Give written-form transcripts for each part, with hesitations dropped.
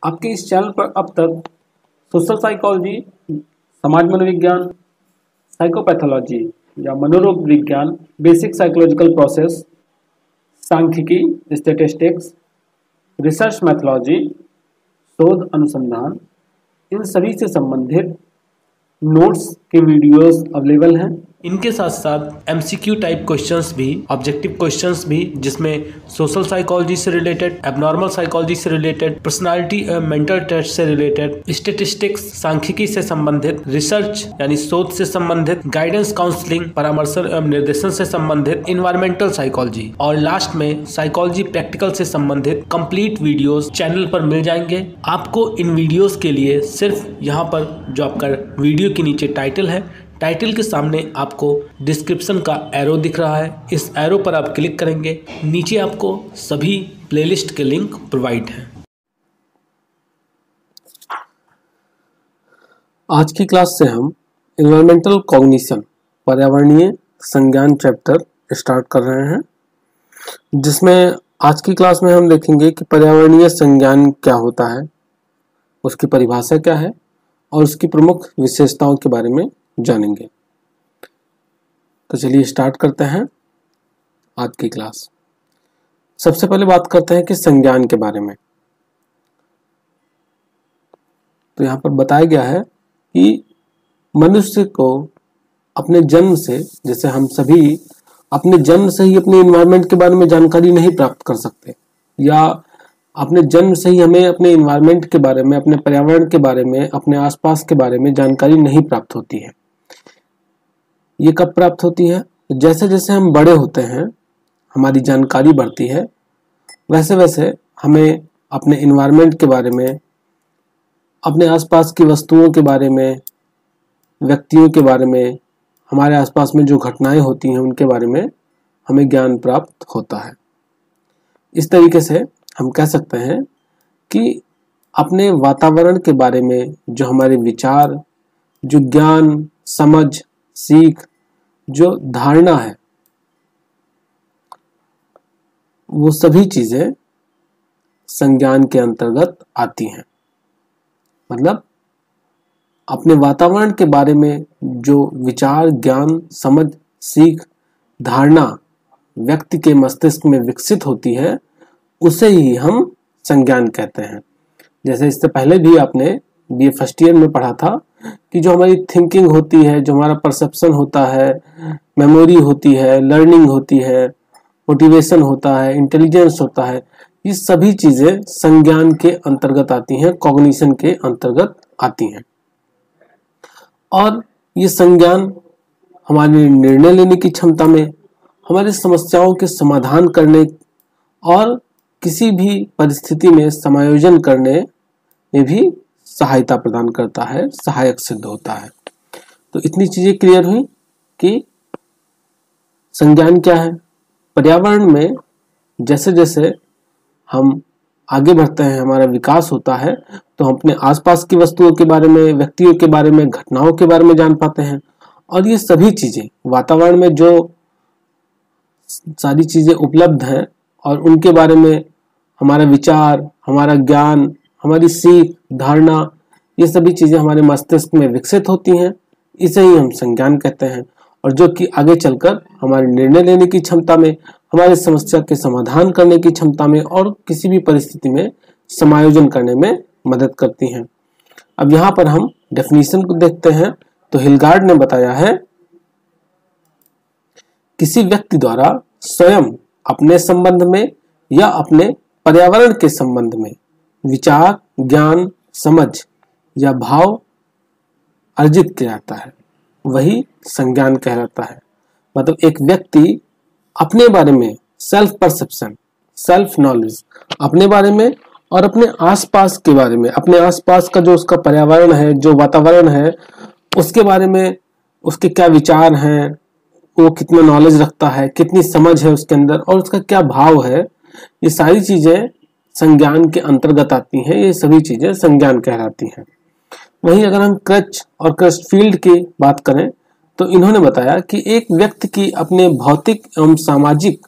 आपके इस चैनल पर अब तक सोशल साइकोलॉजी, समाज मनोविज्ञान, साइकोपैथोलॉजी या मनोरोग विज्ञान, बेसिक साइकोलॉजिकल प्रोसेस, सांख्यिकी, स्टैटिस्टिक्स, रिसर्च मैथोलॉजी, शोध अनुसंधान, इन सभी से संबंधित नोट्स के वीडियोस अवेलेबल हैं। इनके साथ साथ एमसीक्यू टाइप क्वेश्चंस भी, ऑब्जेक्टिव क्वेश्चंस भी, जिसमें सोशल साइकोलॉजी से रिलेटेड, एबनॉर्मल साइकोलॉजी से रिलेटेड, पर्सनालिटी एवं मेंटल टेस्ट से रिलेटेड, स्टैटिस्टिक्स, सांख्यिकी से संबंधित, रिसर्च यानी शोध से संबंधित, गाइडेंस काउंसलिंग, परामर्शन एवं निर्देशन से संबंधित, इन्वायरमेंटल साइकोलॉजी और लास्ट में साइकोलॉजी प्रैक्टिकल से संबंधित कंप्लीट वीडियोस चैनल पर मिल जाएंगे। आपको इन वीडियोस के लिए सिर्फ यहाँ पर जो आपका वीडियो के नीचे टाइटल है, टाइटल के सामने आपको डिस्क्रिप्शन का एरो दिख रहा है, इस एरो पर आप क्लिक करेंगे, नीचे आपको सभी प्लेलिस्ट के लिंक प्रोवाइड हैं। आज की क्लास से हम एनवायरमेंटल कॉग्निशन, पर्यावरणीय संज्ञान चैप्टर स्टार्ट कर रहे हैं, जिसमें आज की क्लास में हम देखेंगे कि पर्यावरणीय संज्ञान क्या होता है, उसकी परिभाषा क्या है और उसकी प्रमुख विशेषताओं के बारे में जानेंगे। तो चलिए स्टार्ट करते हैं आज की क्लास। सबसे पहले बात करते हैं कि संज्ञान के बारे में। तो यहाँ पर बताया गया है कि मनुष्य को अपने जन्म से, जैसे हम सभी अपने जन्म से ही अपने एनवायरनमेंट के बारे में जानकारी नहीं प्राप्त कर सकते, या अपने जन्म से ही हमें अपने एनवायरनमेंट के बारे में, अपने पर्यावरण के बारे में, अपने आसपास के बारे में जानकारी नहीं प्राप्त होती है। ये कब प्राप्त होती है? जैसे जैसे हम बड़े होते हैं, हमारी जानकारी बढ़ती है, वैसे वैसे हमें अपने एनवायरनमेंट के बारे में, अपने आसपास की वस्तुओं के बारे में, व्यक्तियों के बारे में, हमारे आसपास में जो घटनाएं होती हैं उनके बारे में हमें ज्ञान प्राप्त होता है। इस तरीके से हम कह सकते हैं कि अपने वातावरण के बारे में जो हमारे विचार, जो ज्ञान, समझ, सीख, जो धारणा है, वो सभी चीजें संज्ञान के अंतर्गत आती हैं। मतलब अपने वातावरण के बारे में जो विचार, ज्ञान, समझ, सीख, धारणा व्यक्ति के मस्तिष्क में विकसित होती है, उसे ही हम संज्ञान कहते हैं। जैसे इससे पहले भी आपने बीए फर्स्ट ईयर में पढ़ा था कि जो हमारी थिंकिंग होती है, जो हमारा परसेप्शन होता है, मेमोरी होती है, लर्निंग होती है, मोटिवेशन होता है, इंटेलिजेंस होता है, ये सभी चीजें संज्ञान के अंतर्गत आती हैं, कॉग्निशन के अंतर्गत आती हैं। और ये संज्ञान हमारे निर्णय लेने की क्षमता में, हमारी समस्याओं के समाधान करने और किसी भी परिस्थिति में समायोजन करने में भी सहायता प्रदान करता है, सहायक सिद्ध होता है। तो इतनी चीजें क्लियर हुई कि संज्ञान क्या है। पर्यावरण में जैसे जैसे हम आगे बढ़ते हैं, हमारा विकास होता है, तो हम अपने आसपास की वस्तुओं के बारे में, व्यक्तियों के बारे में, घटनाओं के बारे में जान पाते हैं। और ये सभी चीजें वातावरण में जो सारी चीजें उपलब्ध हैं और उनके बारे में हमारा विचार, हमारा ज्ञान, हमारी सीख, धारणा, ये सभी चीजें हमारे मस्तिष्क में विकसित होती हैं, इसे ही हम संज्ञान कहते हैं। और जो कि आगे चलकर हमारे निर्णय लेने की क्षमता में, हमारे समस्या के समाधान करने की क्षमता में और किसी भी परिस्थिति में समायोजन करने में मदद करती हैं। अब यहाँ पर हम डेफिनेशन को देखते हैं। तो हिलगार्ड ने बताया है, किसी व्यक्ति द्वारा स्वयं अपने संबंध में या अपने पर्यावरण के संबंध में विचार, ज्ञान, समझ या भाव अर्जित किया जाता है, वही संज्ञान कहलाता है। मतलब एक व्यक्ति अपने बारे में सेल्फ परसेप्शन, सेल्फ नॉलेज, अपने बारे में और अपने आसपास के बारे में, अपने आसपास का जो उसका पर्यावरण है, जो वातावरण है, उसके बारे में उसके क्या विचार हैं, वो कितना नॉलेज रखता है, कितनी समझ है उसके अंदर और उसका क्या भाव है, ये सारी चीजें संज्ञान के अंतर्गत आती हैं। ये सभी चीजें संज्ञान कहलाती हैं। वहीं अगर हम क्रच और क्रस्टफील्ड की बात करें तो इन्होंने बताया कि एक व्यक्ति की अपने भौतिक एवं सामाजिक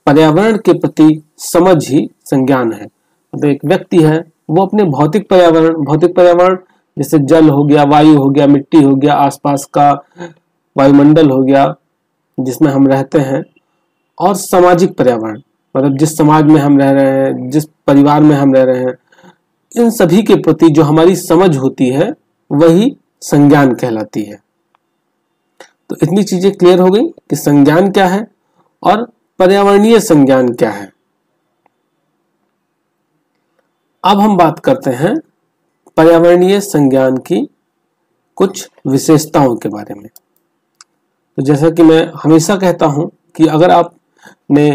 पर्यावरण के प्रति समझ ही संज्ञान है। तो एक व्यक्ति है वो अपने भौतिक पर्यावरण जैसे जल हो गया, वायु हो गया, मिट्टी हो गया, आसपास का वायुमंडल हो गया जिसमें हम रहते हैं, और सामाजिक पर्यावरण मतलब जिस समाज में हम रह रहे हैं, जिस परिवार में हम रह रहे हैं, इन सभी के प्रति जो हमारी समझ होती है वही संज्ञान कहलाती है। तो इतनी चीजें क्लियर हो गई कि संज्ञान क्या है और पर्यावरणीय संज्ञान क्या है। अब हम बात करते हैं पर्यावरणीय संज्ञान की कुछ विशेषताओं के बारे में। तो जैसा कि मैं हमेशा कहता हूं कि अगर आपने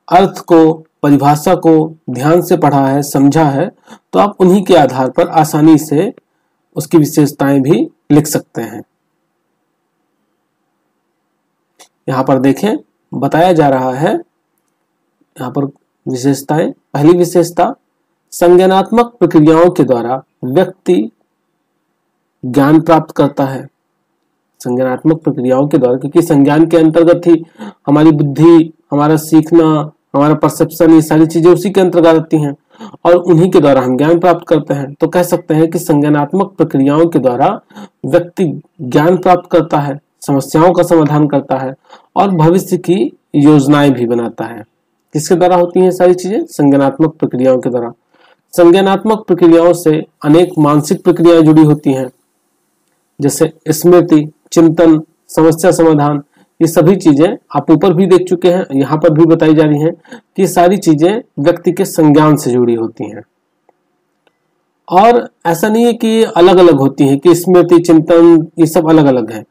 अर्थ को, परिभाषा को ध्यान से पढ़ा है, समझा है, तो आप उन्हीं के आधार पर आसानी से उसकी विशेषताएं भी लिख सकते हैं। यहां पर देखें, बताया जा रहा है यहां पर विशेषताएं। पहली विशेषता, संज्ञानात्मक प्रक्रियाओं के द्वारा व्यक्ति ज्ञान प्राप्त करता है। संज्ञानात्मक प्रक्रियाओं के द्वारा, क्योंकि संज्ञान के अंतर्गत ही हमारी बुद्धि, हमारा सीखना, हमारा परसेप्शन, ये सारी चीजें उसी के अंतर्गत आती हैं और उन्हीं के द्वारा हम ज्ञान प्राप्त करते हैं। तो कह सकते हैं कि संज्ञानात्मक प्रक्रियाओं के द्वारा व्यक्ति ज्ञान प्राप्त करता है, समस्याओं का समाधान करता है और भविष्य की योजनाएं भी बनाता है। किसके द्वारा होती हैं सारी चीजें? संज्ञानात्मक प्रक्रियाओं के द्वारा। संज्ञानात्मक प्रक्रियाओं से अनेक मानसिक प्रक्रियाएं जुड़ी होती हैं, जैसे स्मृति, चिंतन, समस्या समाधान। ये सभी चीजें आप ऊपर भी देख चुके हैं, यहाँ पर भी बताई जा रही हैं कि सारी चीजें व्यक्ति के संज्ञान से जुड़ी होती हैं। और ऐसा नहीं है कि अलग अलग होती हैं, कि स्मृति, चिंतन ये सब अलग अलग है।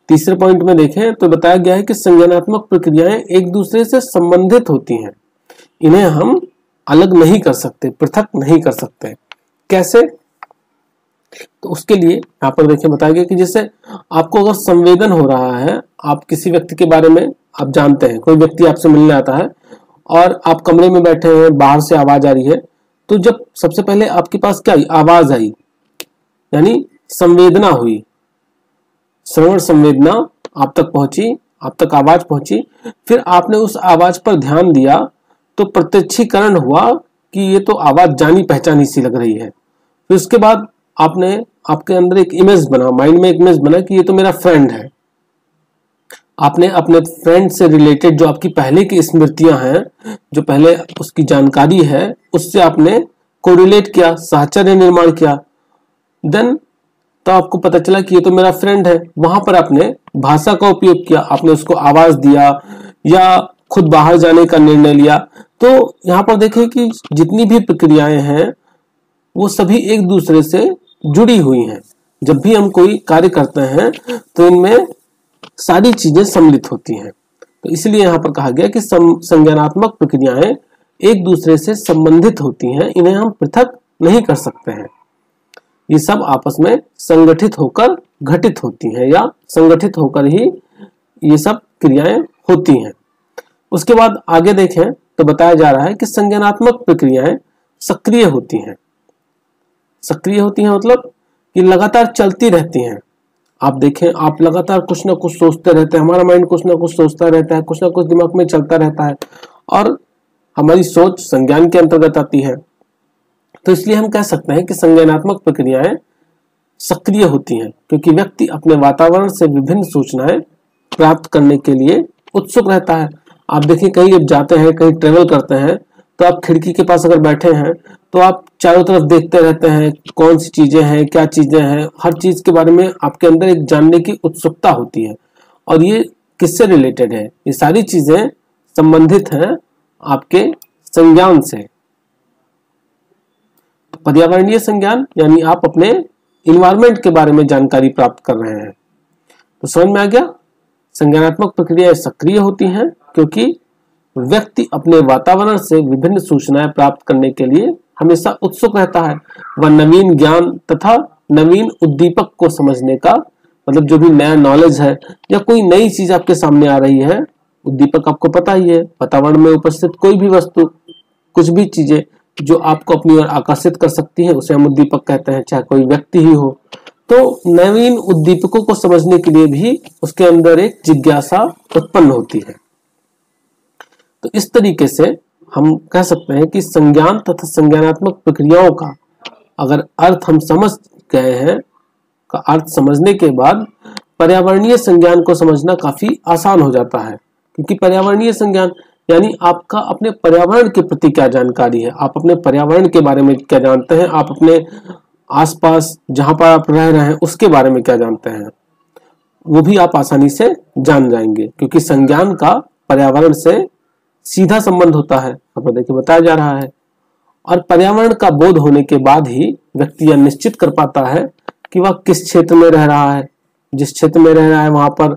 तीसरे पॉइंट में देखें तो बताया गया है कि संज्ञानात्मक प्रक्रियाएं एक दूसरे से संबंधित होती हैं, इन्हें हम अलग नहीं कर सकते, पृथक नहीं कर सकते। कैसे? तो उसके लिए यहाँ पर देखिए बताया गया कि जैसे आपको अगर संवेदन हो रहा है, आप किसी व्यक्ति के बारे में आप जानते हैं, कोई व्यक्ति आपसे मिलने आता है और आप कमरे में बैठे हैं, बाहर से आवाज आ रही है, तो जब सबसे पहले आपके पास क्या आई? आवाज आई, यानी संवेदना हुई, श्रवण संवेदना आप तक पहुंची, आप तक आवाज पहुंची। फिर आपने उस आवाज पर ध्यान दिया तो प्रत्यक्षीकरण हुआ कि ये तो आवाज जानी पहचानी सी लग रही है। फिर उसके बाद आपके अंदर एक इमेज बना, माइंड में एक इमेज बना कि ये तो मेरा फ्रेंड है। आपने अपने फ्रेंड से रिलेटेड जो आपकी पहले की स्मृतियां हैं, जो पहले उसकी जानकारी है, उससे आपने कोरिलेट किया, साहचर्य निर्माण किया। देन तो आपको पता चला कि ये तो मेरा फ्रेंड है। वहां पर आपने भाषा का उपयोग किया, आपने उसको आवाज दिया या खुद बाहर जाने का निर्णय लिया। तो यहाँ पर देखिए कि जितनी भी प्रक्रियाएं हैं वो सभी एक दूसरे से जुड़ी हुई हैं। जब भी हम कोई कार्य करते हैं तो इनमें सारी चीजें सम्मिलित होती हैं। तो इसलिए यहाँ पर कहा गया कि संज्ञानात्मक प्रक्रियाएं एक दूसरे से संबंधित होती हैं, इन्हें हम पृथक नहीं कर सकते हैं। ये सब आपस में संगठित होकर घटित होती हैं या संगठित होकर ही ये सब क्रियाएं होती हैं। उसके बाद आगे देखें तो बताया जा रहा है कि संज्ञानात्मक प्रक्रियाएं सक्रिय होती हैं। सक्रिय होती हैं मतलब कि लगातार चलती रहती हैं। आप देखें, आप लगातार कुछ ना कुछ सोचते रहते हैं, हमारा माइंड कुछ ना कुछ सोचता रहता है, कुछ ना कुछ दिमाग में चलता रहता है और हमारी सोच संज्ञान के अंतर्गत आती है। तो इसलिए हम कह सकते हैं कि संज्ञानात्मक प्रक्रियाएं सक्रिय होती हैं, क्योंकि व्यक्ति अपने वातावरण से विभिन्न सूचनाएं प्राप्त करने के लिए उत्सुक रहता है। आप देखिए, कहीं जब जाते हैं, कहीं ट्रेवल करते हैं, तो आप खिड़की के पास अगर बैठे हैं तो आप चारों तरफ देखते रहते हैं, कौन सी चीजें हैं, क्या चीजें हैं, हर चीज के बारे में आपके अंदर एक जानने की उत्सुकता होती है। और ये किससे रिलेटेड है? ये सारी चीजें संबंधित हैं आपके संज्ञान से। पर्यावरणीय संज्ञान यानी आप अपने इन्वायरमेंट के बारे में जानकारी प्राप्त कर रहे हैं। तो समझ में आ गया, संज्ञानात्मक प्रक्रियाएं सक्रिय होती हैं क्योंकि व्यक्ति अपने वातावरण से विभिन्न सूचनाएं प्राप्त करने के लिए हमेशा उत्सुक रहता है। वह नवीन ज्ञान तथा नवीन उद्दीपक को समझने का, मतलब जो भी नया नॉलेज है या कोई नई चीज आपके सामने आ रही है, उद्दीपक आपको पता ही है, वातावरण में उपस्थित कोई भी वस्तु, कुछ भी चीजें जो आपको अपनी ओर आकर्षित कर सकती है उसे हम उद्दीपक कहते हैं, चाहे कोई व्यक्ति ही हो। तो नवीन उद्दीपकों को समझने के लिए भी उसके अंदर एक जिज्ञासा उत्पन्न होती है। तो इस तरीके से हम कह सकते हैं कि संज्ञान तथा संज्ञानात्मक प्रक्रियाओं का अगर अर्थ हम समझ गए हैं, का अर्थ समझने के बाद पर्यावरणीय संज्ञान को समझना काफी आसान हो जाता है। क्योंकि पर्यावरणीय संज्ञान यानी आपका अपने पर्यावरण के प्रति क्या जानकारी है, आप अपने पर्यावरण के बारे में क्या जानते हैं, आप अपने आसपास जहां पर आप रह रहे हैं उसके बारे में क्या जानते हैं, वो भी आप आसानी से जान जाएंगे। क्योंकि संज्ञान का पर्यावरण से सीधा संबंध होता है, आपको देखिए बताया जा रहा है। और पर्यावरण का बोध होने के बाद ही व्यक्ति यह निश्चित कर पाता है कि वह किस क्षेत्र में रह रहा है, जिस क्षेत्र में रह रहा है वहां पर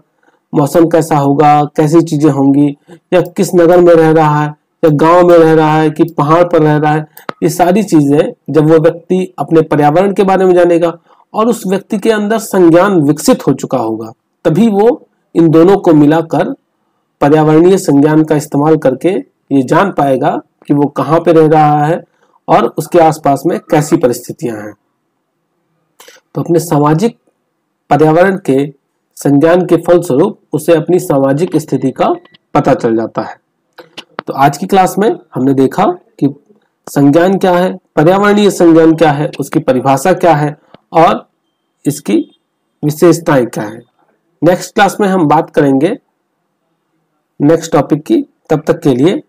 मौसम कैसा होगा, कैसी चीजें होंगी, या किस नगर में रह रहा है, या गांव में रह रहा है कि पहाड़ पर रह रहा है। ये सारी चीजें जब वो व्यक्ति अपने पर्यावरण के बारे में जानेगा और उस व्यक्ति के अंदर संज्ञान विकसित हो चुका होगा, तभी वो इन दोनों को मिलाकर पर्यावरणीय संज्ञान का इस्तेमाल करके ये जान पाएगा कि वो कहाँ पे रह रहा है और उसके आसपास में कैसी परिस्थितियां हैं। तो अपने सामाजिक पर्यावरण के संज्ञान के फलस्वरूप उसे अपनी सामाजिक स्थिति का पता चल जाता है। तो आज की क्लास में हमने देखा कि संज्ञान क्या है, पर्यावरणीय संज्ञान क्या है, उसकी परिभाषा क्या है और इसकी विशेषताएं क्या है। नेक्स्ट क्लास में हम बात करेंगे नेक्स्ट टॉपिक की। तब तक के लिए